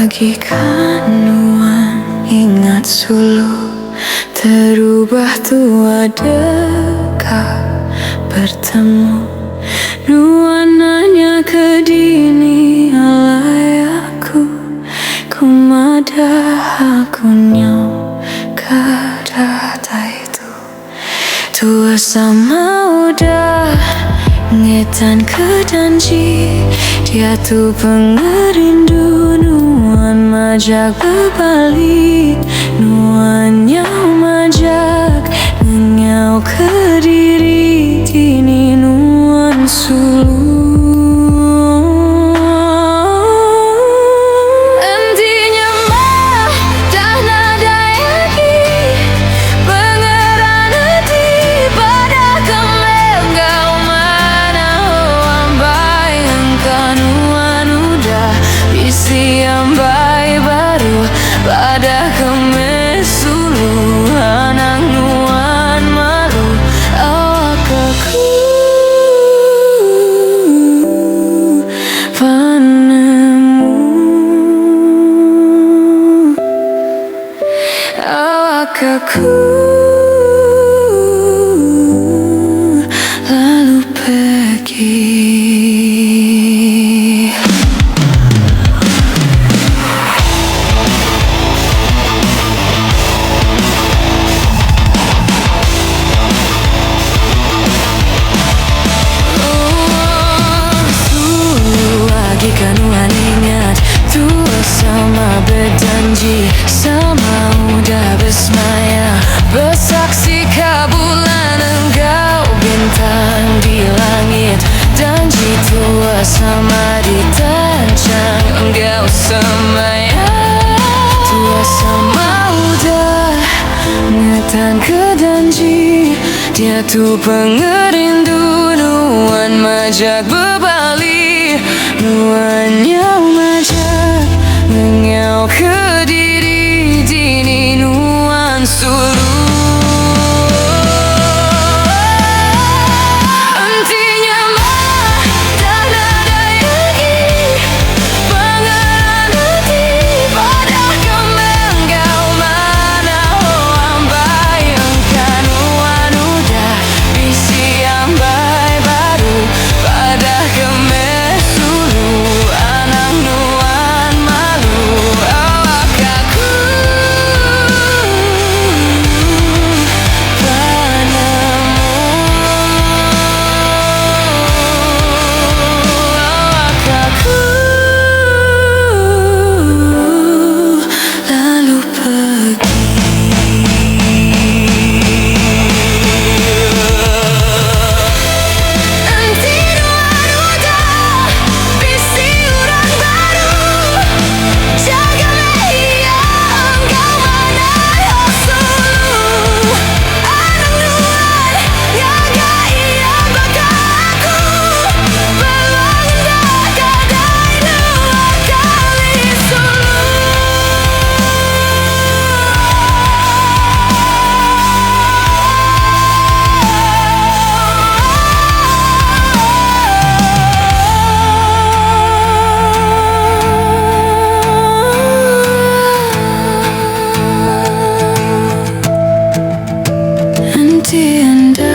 bagikan nuan. Ingat sulu terubah tua dekat bertemu. Nuan nanya ke dini alai aku, kumada aku nyau kadata itu. Tua sama udah ngetan ke janji, dia tuh pengerindu. Nuan majak berbalik, nuan nyau majak ngenyau ke diri. Kini nuan sulu entinya mah dah nada lagi pengeran hati pada kemengau mana ambai engkau. Nuan udah isi ambai baru pada kemesulu anak nuan malu awak aku panemu awak aku lalu pergi. Jika nuan ingat tua sama berjanji, sama udah bersemaya bersaksi kabulan engkau bintang di langit. Janji tua sama ditancang engkau semaya. Tua sama udah ngetan ke janji, dia tuh pengerindu. Nuan majak berbalik, nuan nyau majak ngenyau ke diri. Dini nuan sulu entinya mah dah nada lagi pengeran hati pada kemengau mana ambai engkau. Nuan udah isi ambai baru pada kemesulu anak nuan malu awak aku panemu awak aku lalu pergi. Nanti nuan udah bisi orang baru jaga meia engkau mana sulu anak nuan jaga ia bakaku peluang dah kadai dua kali sulu. Nanti anda